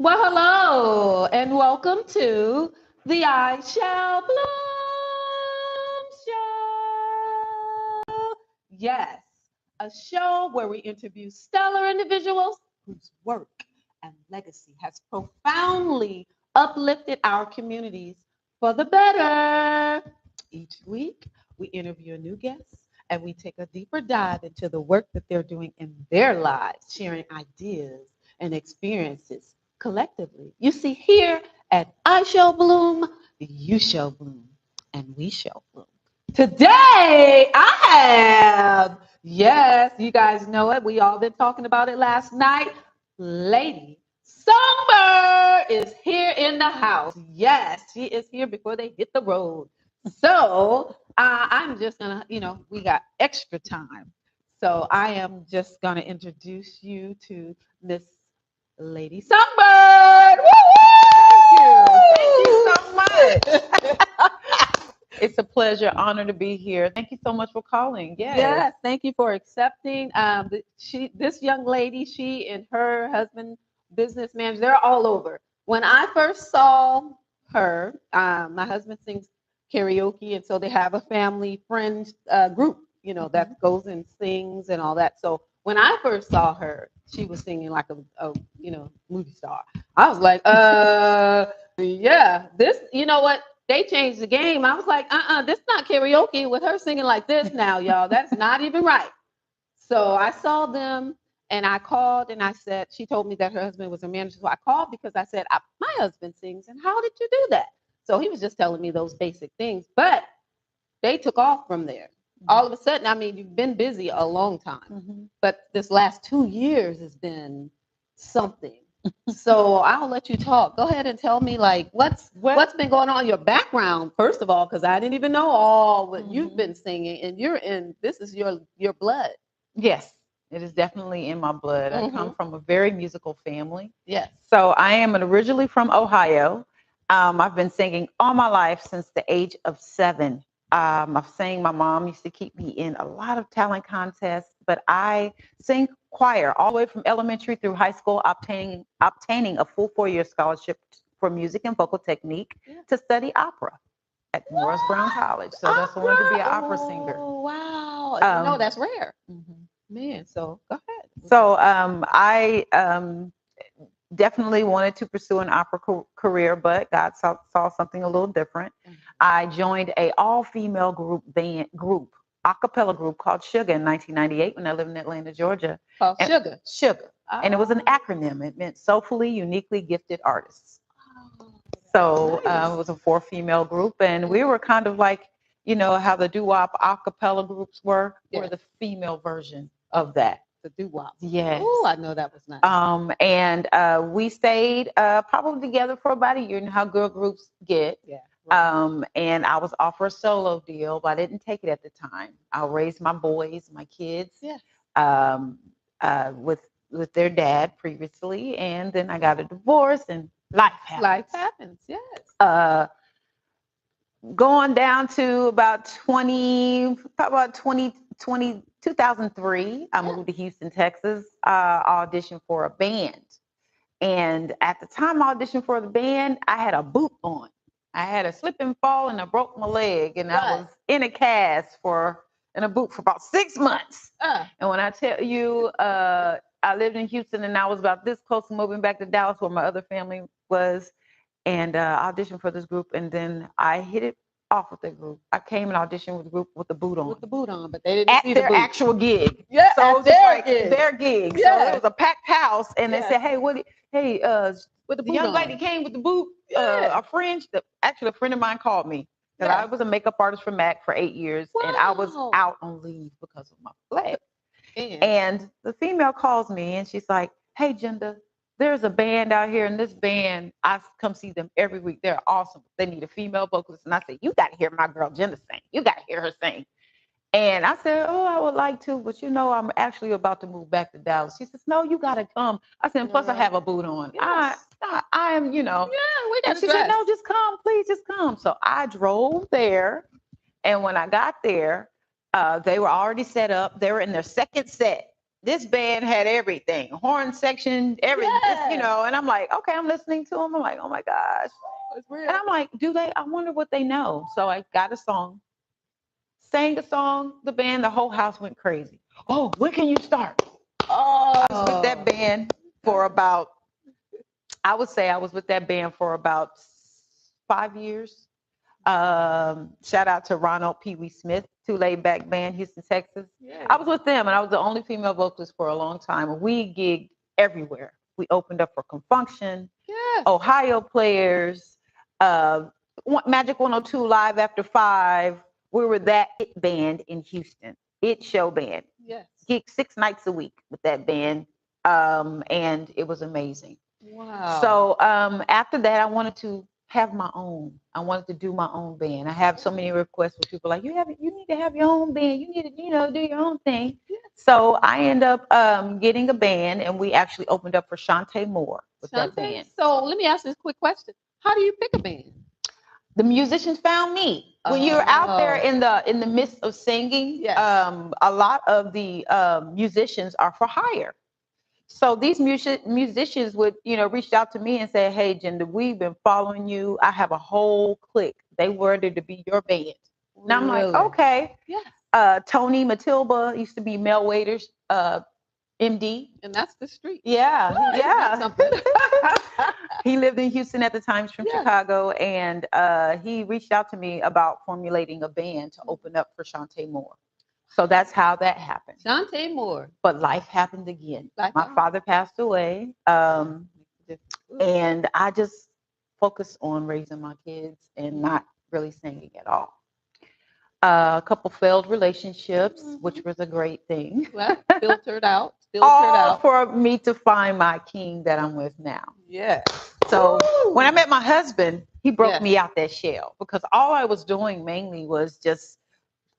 Well, hello, and welcome to the I Shall Bloom Show. Yes, a show where we interview stellar individuals whose work and legacy has profoundly uplifted our communities for the better. Each week, we interview a new guest and we take a deeper dive into the work that they're doing in their lives, sharing ideas and experiences collectively. You see, here at I Shall Bloom, you shall bloom, and we shall bloom. Today, I have, yes, you guys know it. We all been talking about it last night. Lady Songbird is here in the house. Yes, she is here before they hit the road. So I'm just gonna, we got extra time. So I am just gonna introduce you to Miss Lady Songbird. Thank you so much. Woo! It's a pleasure, honor to be here. Thank you so much for calling. Yes. Yes, thank you for accepting. This young lady, she and her husband, business manager, they're all over. When I first saw her, my husband sings karaoke, and so they have a family friend group, that goes and sings and all that. So when I first saw her, she was singing like a movie star. I was like, yeah, this, you know what? They changed the game. I was like, this is not karaoke with her singing like this now, y'all. That's not even right. So I saw them and I called and I said, she told me that her husband was a manager. So I called because I said, my husband sings, and how did you do that? So he was just telling me those basic things, but they took off from there. All of a sudden, I mean, you've been busy a long time, but this last 2 years has been something. So I'll let you talk. Go ahead and tell me, like, what's been going on in your background, first of all, because I didn't even know all what you've been singing, and you're in. This is your blood. Yes, it is definitely in my blood. I come from a very musical family. Yes. So I am originally from Ohio. I've been singing all my life since the age of 7. I've sang. My mom used to keep me in a lot of talent contests, but I sing choir all the way from elementary through high school, obtaining a full 4-year scholarship for music and vocal technique to study opera at Morris Brown College. So that's why I wanted to be an opera singer. Oh, wow. No, that's rare. Man, so go ahead. So I definitely wanted to pursue an opera career, but God saw something a little different. I joined a all-female group, a cappella group called Sugar in 1998 when I lived in Atlanta, Georgia. Called Sugar. Sugar. And it was an acronym. It meant soulfully, uniquely gifted artists. So it was a 4 female group, and we were kind of like, how the doo-wop a cappella groups were. We're the female version of that. The doo-wop. Yes. Oh, I know that was nice. And we stayed probably together for about a year, and how girl groups get. Yeah. Right. And I was offered a solo deal, but I didn't take it at the time. I raised my boys, my kids, with their dad previously, and then I got a divorce, and life happens. Life happens. Yes. Going down to about 2003, I moved to Houston, Texas, auditioned for a band. And at the time I auditioned for the band, I had a boot on. I had a slip and fall and I broke my leg. And I was in a cast in a boot for about 6 months. And when I tell you, I lived in Houston and I was about this close to moving back to Dallas where my other family was. And auditioned for this group, and then I hit it off with the group. I came and auditioned with the group with the boot on. With the boot on, but they didn't at see their the boot. actual gig. Yeah, so at their gig. Their gig. Yeah. So it was a packed house, and they said, "Hey, with the young lady came with the boot. A friend, actually a friend of mine called me. Because I was a makeup artist for MAC for 8 years, and I was out on leave because of my leg. And the female calls me, and she's like, "Hey, Jenda, there's a band out here, and this band, I come see them every week. They're awesome. They need a female vocalist." And I said, "You got to hear my girl Jenda sing. You got to hear her sing." And I said, "Oh, I would like to, but I'm actually about to move back to Dallas." She says, "No, you got to come." I said, "Plus I have a boot on. Yes. I am, Yeah, we got to She said, "No, just come. Please, just come." So I drove there. And when I got there, they were already set up. They were in their second set. this band had everything, horn section, everything, you know, and I'm like, okay, I'm listening to them. I'm like, oh my gosh. And I'm like, I wonder what they know. So I got a song, sang a song, the band, the whole house went crazy. Oh, when can you start? Oh, I was with that band for about, I would say I was with that band for about 5 years. Shout out to Ronald Pee Wee Smith, Too Laid Back Band, Houston, Texas. Yeah. I was with them, and I was the only female vocalist for a long time. We gigged everywhere. We opened up for Confunction, Ohio Players, Magic 102 Live After 5. We were that it band in Houston, it show band. Yes. Gigged 6 nights a week with that band, and it was amazing. Wow. So after that, I wanted to have my own. I wanted to do my own band. I have so many requests with people like, you need to have your own band. You need to, do your own thing. Yeah. So I end up getting a band, and we actually opened up for Shantae Moore with that band. So let me ask this quick question. How do you pick a band? The musicians found me. When you're out there in the midst of singing, a lot of the musicians are for hire. So these musicians would, reach out to me and say, hey, Jinder, we've been following you. I have a whole clique. They wanted to be your band. And I'm like, okay. Yes. Tony Matilba used to be Mel Waiter's MD. And that's the street. Yeah. He lived in Houston at the time. He's from Chicago. And he reached out to me about formulating a band to open up for Shantae Moore. So that's how that happened. Shantae Moore. But life happened again. My father passed away. And I just focused on raising my kids and not really singing at all. A couple failed relationships, which was a great thing. Well, filtered out. All for me to find my king that I'm with now. Yeah. So when I met my husband, he broke me out that shell, because all I was doing mainly was just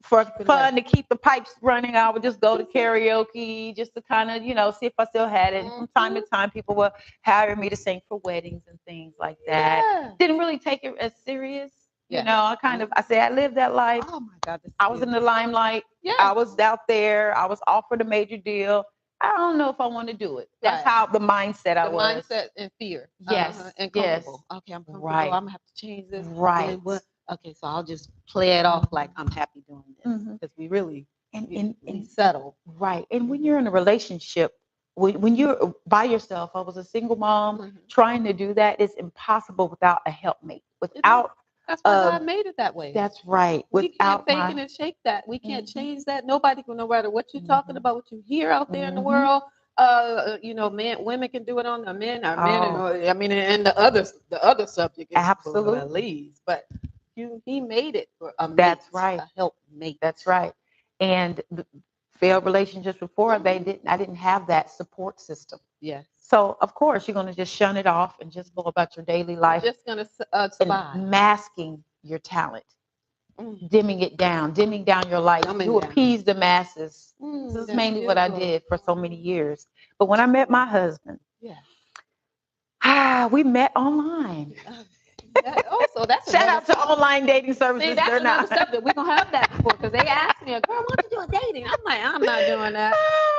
for fun, to keep the pipes running. I would just go to karaoke just to kind of, see if I still had it. And from time to time, people would hire me to sing for weddings and things like that. Yeah. Didn't really take it as serious. I say I lived that life. Oh my God. I was in the limelight. Yeah. I was out there. I was offered a major deal. I don't know if I want to do it. That's how the mindset I was. The mindset and fear. Yes. And comfortable. Yes. Okay, I'm comfortable. Right. I'm going to have to change this. Right. Okay, so I'll just play it off like I'm happy doing this, because we really we settle. Right. And when you're in a relationship, when you're by yourself, I was a single mom trying to do that. It's impossible without a helpmate. Without that's why God made it that way. That's right. We can't fake it and shake that. We can't change that. Nobody can, no matter what you're talking about, what you hear out there in the world. Women can do it on the men, or men, and the other subject is absolutely. But he made it for a mate. That's right. A helpmate. That's right. And the failed relationships before, I didn't have that support system. Yes. So of course you're gonna just shun it off and just go about your daily life. You're just gonna survive. And masking your talent, dimming down your light to appease the masses. This is mainly what I did for so many years. But when I met my husband, we met online. Also, that's shout out to online dating services. See, that's another subject. We're gonna have that before, because they asked me, girl, why don't you do dating? I'm like, I'm not doing that.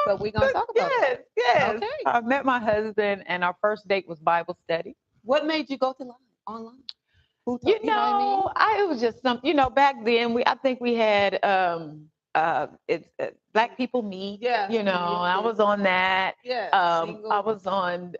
But we're gonna talk about that. Yes. Okay. I met my husband, and our first date was Bible study. What made you go to online? It was just something. Back then I think we had Black People Meet. Yeah. I was on that. Yeah. I was on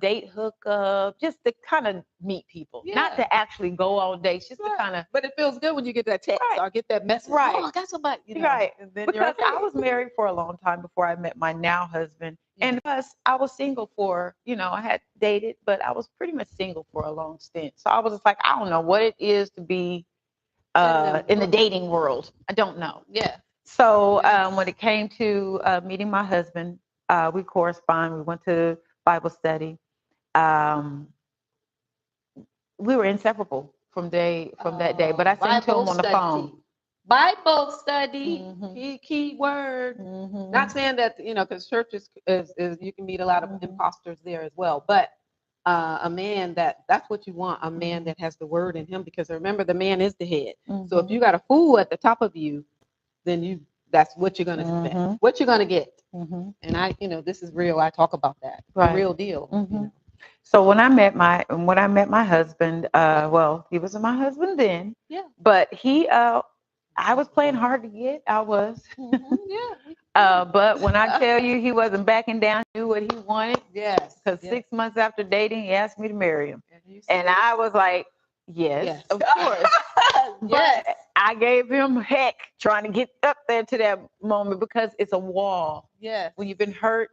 Date Hookup, just to kind of meet people, not to actually go on dates, just to kind of. But it feels good when you get that text or get that message. Right. Oh, I got somebody. Right. And then because I was married for a long time before I met my now husband. And plus, I was single for, I had dated, but I was pretty much single for a long stint. So I was just like, I don't know what it is to be in the dating world. I don't know. Yeah. So when it came to meeting my husband, we corresponded. We went to Bible study. We were inseparable from that day. But I sent to him on the phone. Bible study, key word. Not saying that, because church is you can meet a lot of imposters there as well. But a man that's what you want, a man that has the word in him, because remember, the man is the head. So if you got a fool at the top of you, then that's what you're gonna spend, what you're gonna get. And I, this is real. I talk about that, the real deal. So when I met my husband, well, he wasn't my husband then. Yeah. But I was playing hard to get. I was. Yeah. But when I tell you he wasn't backing down, he knew what he wanted. Yes. Because 6 months after dating, he asked me to marry him, and I was like, yes. Of course. But I gave him heck trying to get up there to that moment because it's a wall. Yes. When you've been hurt.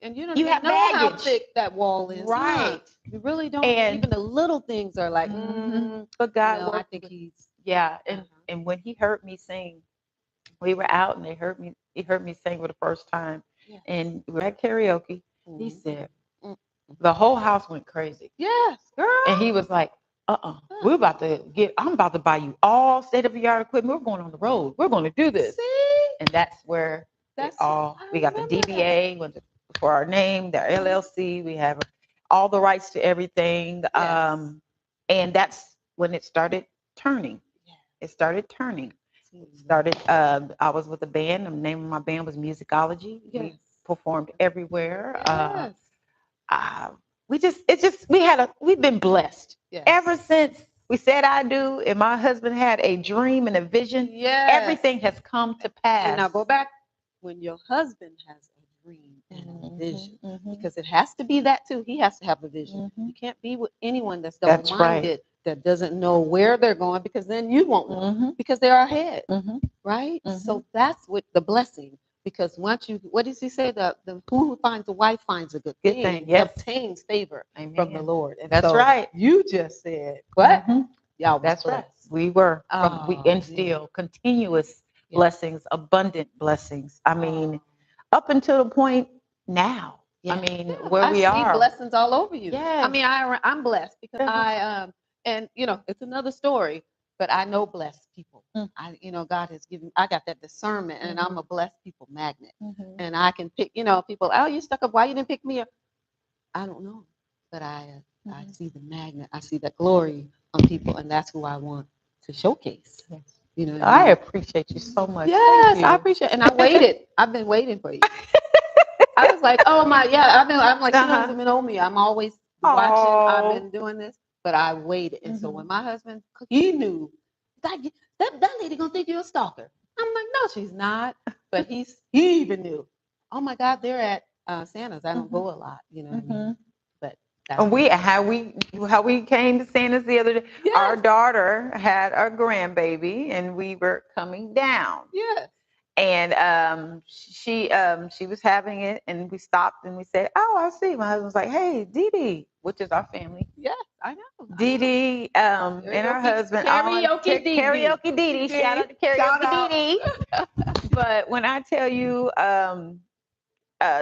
And you don't even know how thick that wall is. Right. You really don't. And even the little things are like, but God, I think he's. Yeah. And when he heard me sing, we were out and he heard me sing for the first time. Yes. And we were at karaoke. He said, the whole house went crazy. Yes, girl. And he was like, I'm about to buy you all state-of-the-art equipment. We're going on the road. We're going to do this. See? And that's where we got the DBA for our name, the LLC. We have all the rights to everything. Yes. And that's when it started turning. It started turning. I was with a band. The name of my band was Musicology. Yes. We performed everywhere. Yes. We've been blessed. Yes. Ever since we said I do, and my husband had a dream and a vision. Yes. Everything has come to pass. And now go back when your husband has a dream and a vision, because it has to be that too. He has to have a vision. You can't be with anyone that's double-minded, that doesn't know where they're going, because then you won't know, because they're ahead, right? So that's what the blessing. Because once what does he say? The who finds a wife finds a good thing. Yes. Obtains favor from the Lord. And that's right. You just said what? Y'all, that's blessed. Right. We were. We instill continuous blessings, abundant blessings. I mean, up until the point now. I mean, where we are. I see blessings all over you. Yeah. I mean, I'm blessed because and it's another story. But I know blessed people. God has given. I got that discernment, and I'm a blessed people magnet. And I can pick. People. Oh, you stuck up. Why you didn't pick me up? I don't know, but I see the magnet. I see that glory on people, and that's who I want to showcase. Yes. I appreciate you so much. Yes, I appreciate. And I waited. I've been waiting for you. I was like, oh my, yeah. I'm like, she doesn't even know me. I'm always watching. I've been doing this. But I waited. And so when my husband, he knew that lady gonna think you're a stalker. I'm like, no, she's not. But he even knew. Oh my God, they're at Santa's. I don't go a lot, What I mean? But how we came to Santa's the other day. Yes. Our daughter had a grandbaby, and we were coming down. Yes. And she was having it, and we stopped and we said, "Oh, I see." My husband was like, "Hey, Dee Dee," which is our family. Yes, I know. Dee Dee and her husband. Karaoke Dee Dee. Shout out to Karaoke Dee Dee. But when I tell you,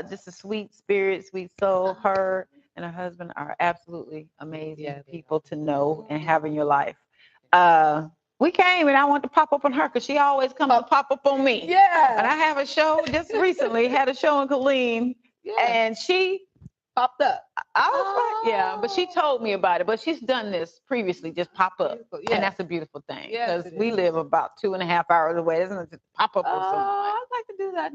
just a sweet spirit, sweet soul, her and her husband are absolutely amazing people to know and have in your life. We came and I wanted to pop up on her because she always comes to pop up on me. Yeah. And I have a show just recently, had a show in Killeen, and she popped up. I was like, yeah, but she told me about it. But she's done this previously, just pop up. And that's a beautiful thing. Because we live about 2.5 hours away. Isn't it? Just pop up on someone. I'd like to do that.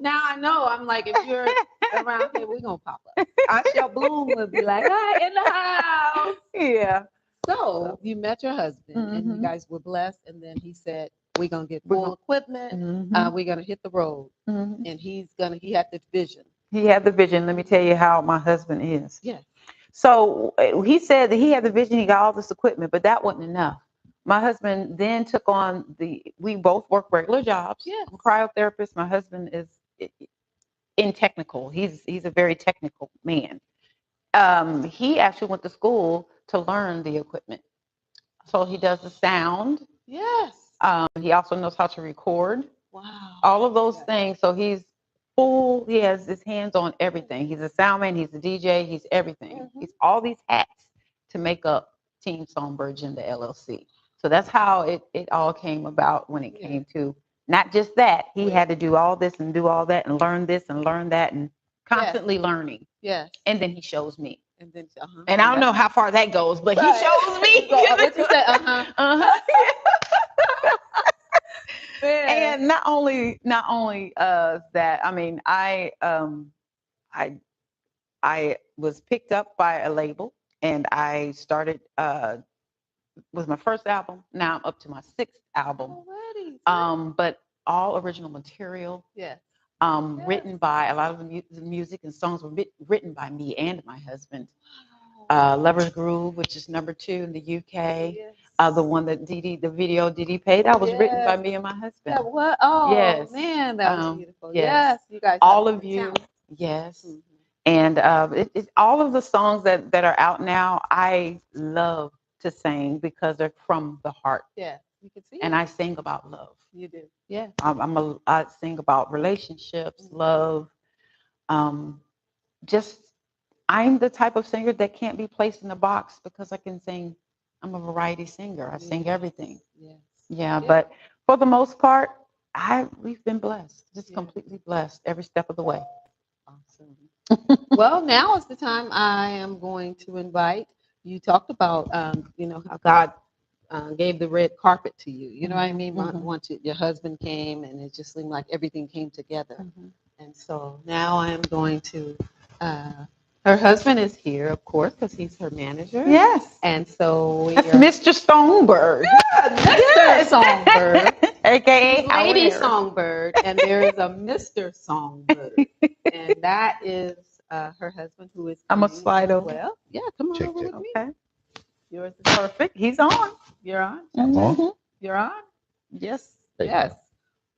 Now I know. I'm like, if you're around here, we're going to pop up. Shell Bloom would be like, hi, in the house. Yeah. So you met your husband and you guys were blessed. And then he said, we're going to get full equipment. We're going to hit the road. And he had the vision. He had the vision. Let me tell you how my husband is. Yes. So he said that he had the vision. He got all this equipment, but that wasn't enough. My husband then took on we both work regular jobs. Yes. I'm a cryotherapist. My husband is in technical. He's a very technical man. He actually went to school to learn the equipment. So he does the sound. Yes. He also knows how to record. Wow. All of those things. So he's full. He has his hands on everything. He's a sound man. He's a DJ. He's everything. He's all these hats to make up Team Songbird in the LLC. So that's how it all came about when it came to not just that. He had to do all this and do all that and learn this and learn that and constantly learning. Yes. And then he shows me. And then and I don't know how far that goes, but he shows me. What you say? And not only that, I mean, I was picked up by a label, and I started with my first album. Now I'm up to my sixth album. Already. But all original material. Yes. Written by a lot of the music and songs were written by me and my husband. Lover's Groove, which is #2 in the UK. Yes. The one that the video Didi paid, that was written by me and my husband. That what? Oh, yes. Man, that was beautiful. Yes. You guys. All of you. Talent. Yes. Mm-hmm. And all of the songs that are out now, I love to sing because they're from the heart. Yeah, you can see. And I sing about love. You do. Yeah. I sing about relationships, love. I'm the type of singer that can't be placed in a box because I can sing. I'm a variety singer. I sing everything. Yes. Yeah, but for the most part, we've been blessed, just completely blessed every step of the way. Awesome. Well, now is the time I am going to invite. You talked about, how God gave the red carpet to you. You know what I mean? Mm-hmm. Once your husband came, and it just seemed like everything came together. Mm-hmm. And so now I am going to. Her husband is here, of course, because he's her manager. Yes. And so that's Mr. Songbird. Yeah, Mr. Songbird. AKA Lady Songbird. And there is a Mr. Songbird. And that is her husband, who is. I'm a slide over. Well, yeah, come on over with me. Okay. Yours is perfect. He's on. You're on? Mm-hmm. You're on? Yes. Yes.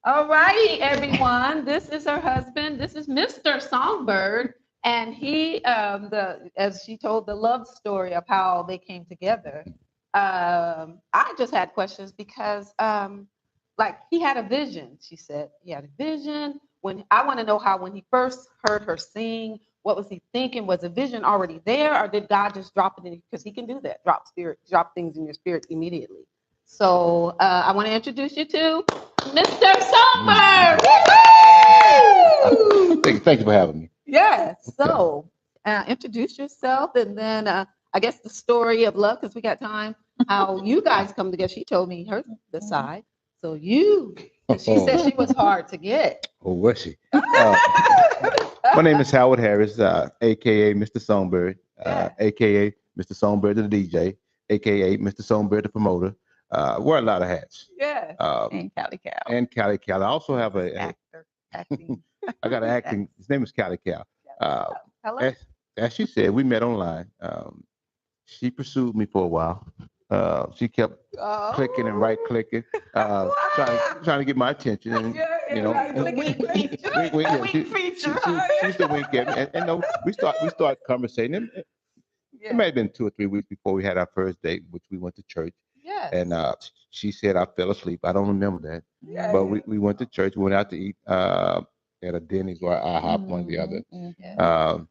All righty, everyone. This is her husband. This is Mr. Songbird. And he, as she told the love story of how they came together, I just had questions because, he had a vision. She said he had a vision. I want to know how, when he first heard her sing, what was he thinking? Was the vision already there, or did God just drop it in? Because he can do that, drop things in your spirit immediately. So I want to introduce you to Mr. Songbird. Thank you for having me. Yes. So introduce yourself, and then I guess the story of love, because we got time, how you guys come together. She told me the side. So she said she was hard to get. Oh, was she? My name is Howard Harris, a.k.a. Mr. Songbird, a.k.a. Mr. Songbird the DJ, a.k.a. Mr. Songbird the promoter. Wear a lot of hats. Yeah. And Cali Cal. And Cali Cal. I also have acting. I got an acting. His name is Cali Cal. Hello. As she said, we met online. She pursued me for a while. She kept clicking and right clicking, trying to get my attention. And, she used to wink at me. And we start conversating. It may have been 2 or 3 weeks before we had our first date, which we went to church. Yes. And she said I fell asleep. I don't remember that. Yes. But we went to church. We went out to eat at a Denny's or IHOP, one or the other. Mm-hmm.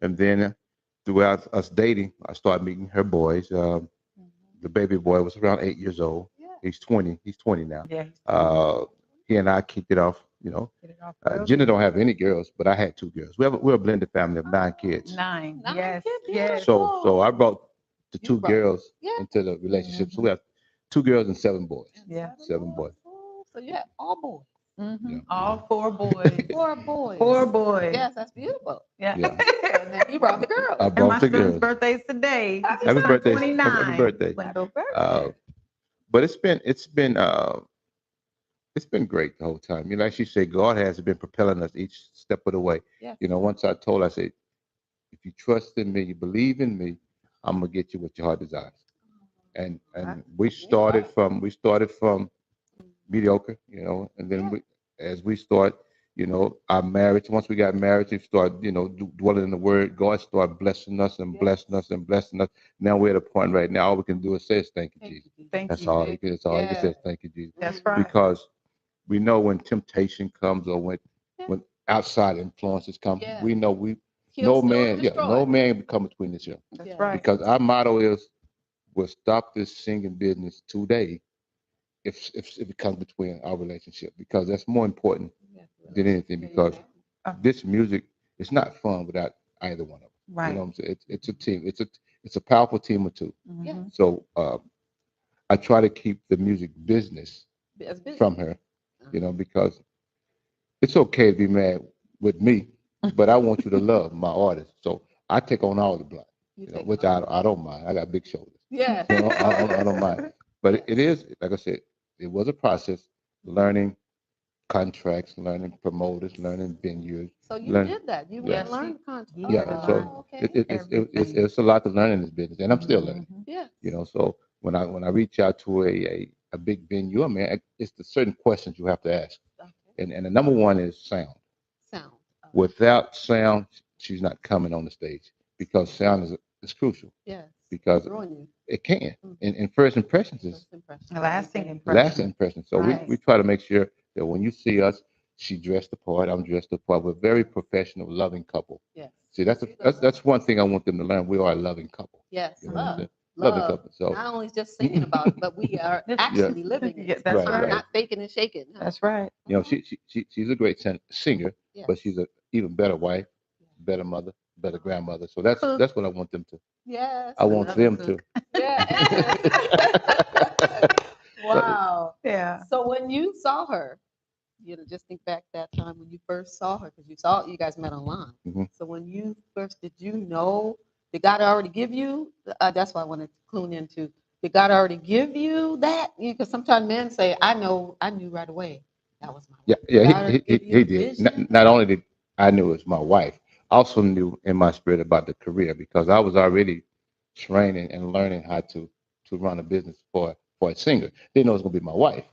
And then throughout us dating, I started meeting her boys. The baby boy was around 8 years old. Yeah. He's 20. He's 20 now. Yeah. He and I kicked it off. Jenna don't have any girls, but I had 2 girls. We're a blended family of 9 kids. 9. Yes. Yes. So I brought the 2 girls into the relationship. So we have 2 girls and 7 boys. Yeah. 7 boys. So yeah, all boys. Mm-hmm. Yeah. All 4 boys. 4 boys. 4 boys. Yes, that's beautiful. Yeah. And then you brought the girls. I brought the girls. My son's birthday's today. Happy birthday. 29. Happy birthday. But it's been great the whole time. Like she said, God has been propelling us each step of the way. Yes. Once I told her, I said, if you trust in me, you believe in me, I'm gonna get you what your heart desires. And we started from mediocre, and then as we start, our marriage. Once we got married, we started, dwelling in the Word. God started blessing us and blessing us and blessing us. Now we're at a point right now. All we can do is say, "Thank you, Jesus." That's all. That's all. He says, "Thank you, Jesus." That's right. Because we know when temptation comes or when outside influences come, we know no man can come between this year. That's right. Because our motto is, we'll stop this singing business today if it comes between our relationship, because that's more important than anything, because this music is not fun without either one of them. Right. You know what I'm saying? It's a team. It's a powerful team of 2. Mm-hmm. So I try to keep the music business from her, you know, because it's okay to be mad with me, but I want you to love my artist. So I take on all the blame, you know, which I don't mind. I got big shoulders. Yeah. You know, I don't mind. But it is, like I said, it was a process, learning contracts, learning promoters, learning venues. So you learn, did that. You yeah, went and learned contracts. yeah. Oh, So okay. it's a lot to learn in this business, and I'm still learning. Yes. You know, so when I reach out to a big venue, I mean, it's the certain questions you have to ask, Okay. and the number one is sound. Sound. Without sound, she's not coming on the stage because sound is crucial Yes. because Ruin you. it can. And first impressions is First impression. Lasting last impression. impression. So Right. we try to make sure that when you see us, she dressed the part, I'm dressed the part. We're a very professional, loving couple. Yes. See, that's one thing I want them to learn. We are a loving couple. Yes. You know what I'm Love. saying? Loving Love. couple. So Not only just singing about it, but we are actually living it. Yeah, that's right. Not faking and shaking. Huh? That's right. You know, she's a great singer, Yes. but she's a even better wife, better mother, better grandmother. So that's what I want them to. Yes. I want them to. Yeah. Wow. Yeah. So when you saw her, you know, just think back that time when you first saw her, because you guys met online. Mhm. So when you first, did you know, did God already give you? That's why I wanted to clue into. Did God already give you that? Because sometimes men say, I knew right away. That was my wife. Yeah, God already give you he the did. vision? Not only did I knew it was my wife, I also knew in my spirit about the career because I was already training and learning how to run a business for a singer. Didn't know it was gonna be my wife.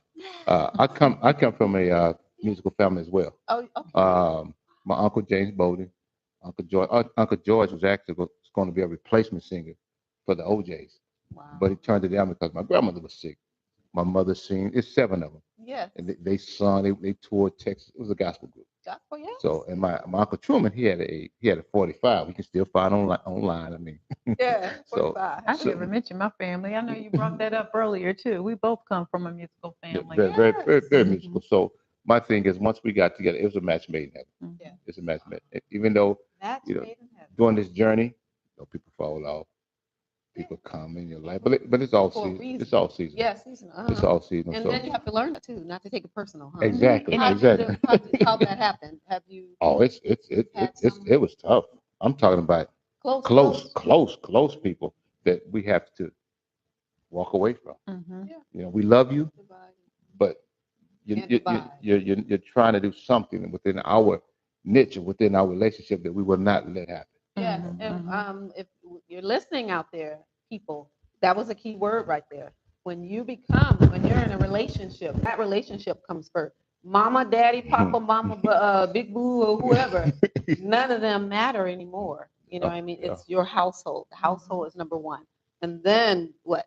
I come from a musical family as well. Oh, okay. My uncle James Bowden, Uncle George was actually going to be a replacement singer for the OJs, Wow. but he turned it down because my grandmother was sick. My mother sing. It's seven of them, Yes. and they sung. They toured Texas. It was a gospel group. Gospel, yes. So, and my uncle Truman, he had a 45. We can still find online. I mean, Yeah, so 45. I didn't even mention my family. I know you brought that up earlier too. We both come from a musical family. very musical. So my thing is, once we got together, it was a match made in heaven. Yeah. It's a match made. Even though Match you know, made in heaven. during this journey, you know, people fall off, people come in your life, but it's all For a season. reason. It's all season. Yeah, season. It's all season. And so then you have to learn that too, not to take it personal, huh? exactly, How exactly. how that happened? Have you Oh, had some it was tough. I'm talking about close people that we have to walk away from. Mm-hmm. Yeah. You know, we love you, Divide. but Can't divide. you're trying to do something within our niche or within our relationship that we will not let happen. Yes, and if you're listening out there, people, that was a key word right there. When you're in a relationship, that relationship comes first. Mama, daddy, papa, mama, big boo, or whoever, none of them matter anymore. You know what I mean? Yeah. It's your household. The household is number one. And then what?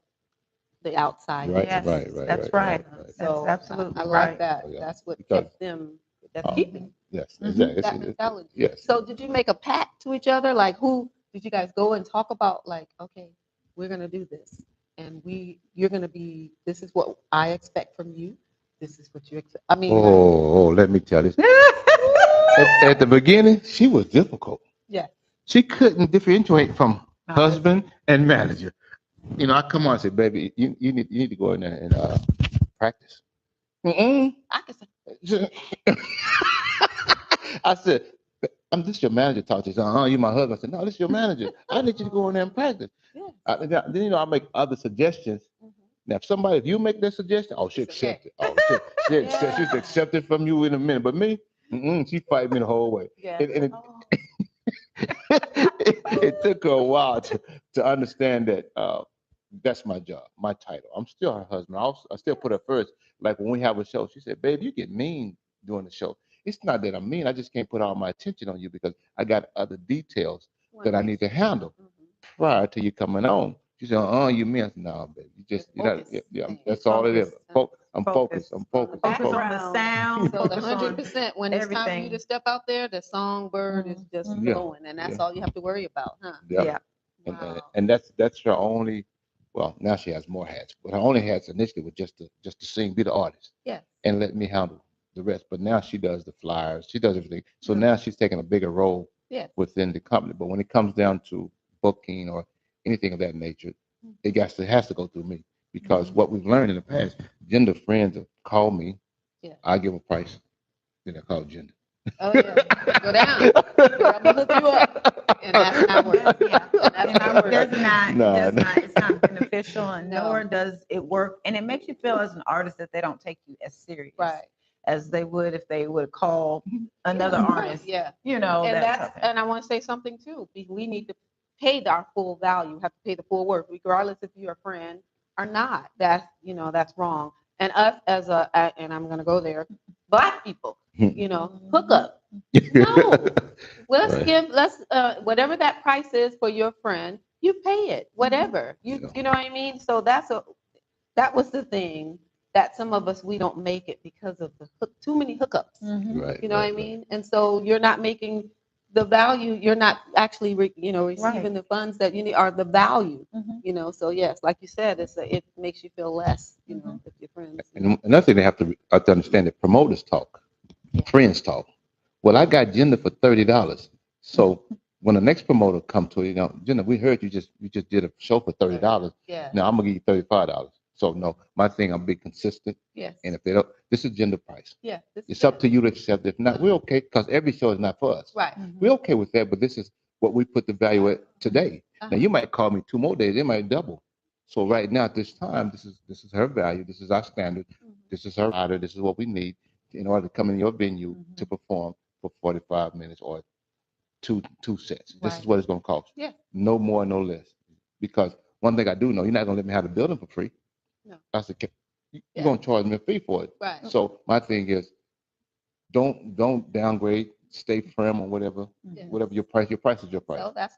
The outside. Right, Yes, right. that's right. So That's absolutely I right. like that. Oh, yeah. That's what Because, kept them. That's keeping Yes, Mhm. exactly. that mentality. Yes. So did you make a pact to each other? Like who did you guys go and talk about like, okay, we're gonna do this and you're gonna be this is what I expect from you. This is what you expect. I mean like Let me tell you. At the beginning, she was difficult. yeah. She couldn't differentiate from husband and manager. You know, I come on and say, baby, you need to go in there and practice. Mm-mm. I can say I said, this your manager talk to you. You my husband. I said, no, this is your manager. I need you to go in there and practice. yeah. Then you know, I make other suggestions. Now, if you make that suggestion, she It's accept okay. it. Oh, she's accepted from you in a minute. But me, she fight me the whole way. Yeah. And it took her a while to understand that that's my job, my title. I'm still her husband. I still put her first. Like when we have a show, she said, babe, you get mean during the show. It's not that I'm mean. I just can't put all my attention on you because I got other details that I need to handle prior to you coming on. She said, you mean? I said, no, baby. You're not, yeah, that's all it is. I'm focused. I'm focused. Focus on the sound. So the Focus on 100% when it's time for you everything. to step out there, the songbird is just Mhm. Yeah. flowing, and that's Yeah. all you have to worry about, huh? Yeah. Wow. And that's her only. Well, now she has more hats, but her only hats initially was just to sing, be the artist, Yes. and let me handle the rest. But now she does the flyers, she does everything. So now she's taking a bigger role Yes. within the company. But when it comes down to booking or anything of that nature, it has to go through me because what we've learned in the past, gender friends have called me I give a price, then I call gender. Oh yeah, go down. I'm gonna hook you up, and that's not work. Yeah, That's not work. It's not beneficial, and nor does it work. And it makes you feel as an artist that they don't take you as serious, as they would if they would call another artist. Yeah, you know. And I want to say something too. We need to pay our full value. Have to pay the full worth, regardless if you're a friend or not. That's that's wrong. And us as and I'm gonna go there, Black people. Hook up. No, let's whatever that price is for your friend, you pay it. Whatever you know what I mean. So that was the thing that some of us we don't make it because of too many hookups. Right. You know what I mean. And so you're not making the value. You're not actually receiving the funds that you need are the value. So yes, like you said, it makes you feel less. With your friends. And another thing they have to understand that promoters talk. Friends talk. Well, I got Gender for $30. So when the next promoter come to you, Gender, we heard you just did a show for $30. Yeah. Now I'm gonna give you $35. So no, my thing, I'm being consistent. Yes. And if they don't, this is Gender price. Yeah. It's up to you to accept. If not, we're okay, because every show is not for us. Right. We're okay with that, but this is what we put the value at today. Now you might call me 2 more days, it might double. So right now at this time, this is her value. This is our standard. This is her rider. This is what we need in order to come in your venue to perform for 45 minutes or two sets. This is what it's going to cost. Yeah. No more, no less. Because one thing I do know, you're not going to let me have the building for free. No. That's the you're going to charge me a fee for it. Right. So my thing is, don't downgrade. Stay firm on whatever your price. Your price is your price. So that's.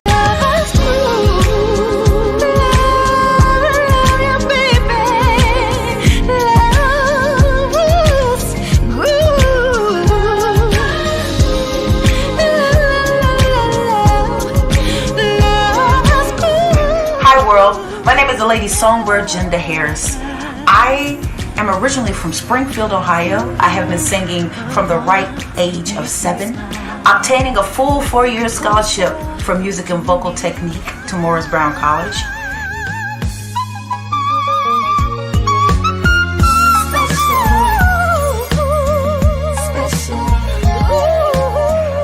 My name is the Lady Songbird Gender Harris. I am originally from Springfield, Ohio. I have been singing from the ripe age of 7, obtaining a full 4-year scholarship for music and vocal technique to Morris Brown College.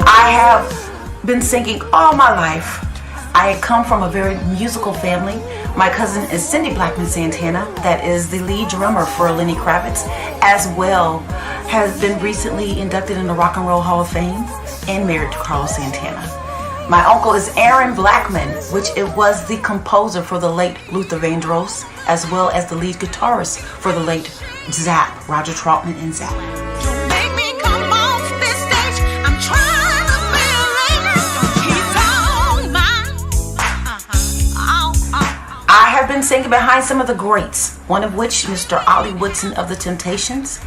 I have been singing all my life. I come from a very musical family. My cousin is Cindy Blackman Santana, that is the lead drummer for Lenny Kravitz, as well has been recently inducted in the Rock and Roll Hall of Fame and married to Carlos Santana. My uncle is Aaron Blackman, which it was the composer for the late Luther Vandross, as well as the lead guitarist for the late Zapp, Roger Troutman and Zapp. I have been singing behind some of the greats, one of which Mr. Ollie Woodson of the Temptations,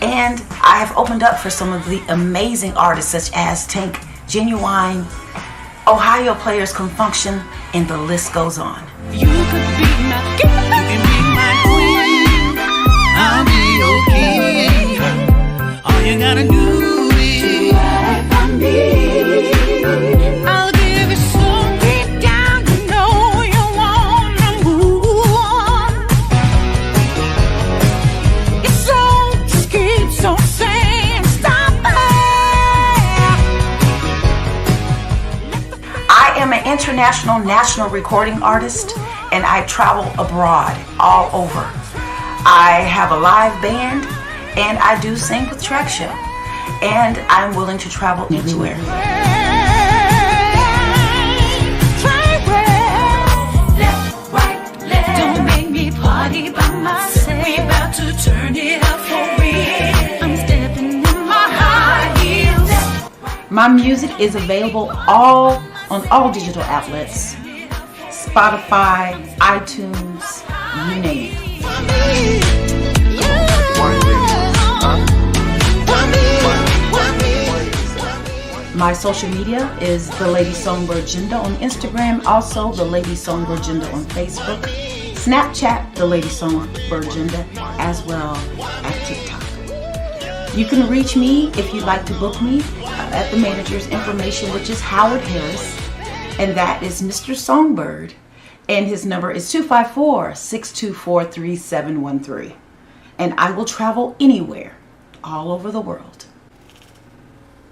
and I have opened up for some of the amazing artists such as Tank, Genuine, Ohio Players Confunction, and the list goes on. You could be my king, you can be my queen, I'll be okay. All you gotta do is ride for me. I'll give you so deep down, you know you wanna move. It's so just keeps on saying stop it. I am an international national recording artist, and I travel abroad all over. I have a live band, and I do sing with Track Show, and I'm willing to travel anywhere. Left, right, left. Don't make me party by myself. We about to turn it up for real. I'm stepping in my high heels. My music is available on all digital outlets. Spotify, iTunes, you name it. My social media is The Lady Songbird Gender on Instagram, also The Lady Songbird Gender on Facebook, Snapchat, The Lady Songbird Gender, as well as TikTok. You can reach me if you'd like to book me at the manager's information, which is Howard Harris, and that is Mr. Songbird, and his number is 254-624-3713. And I will travel anywhere all over the world.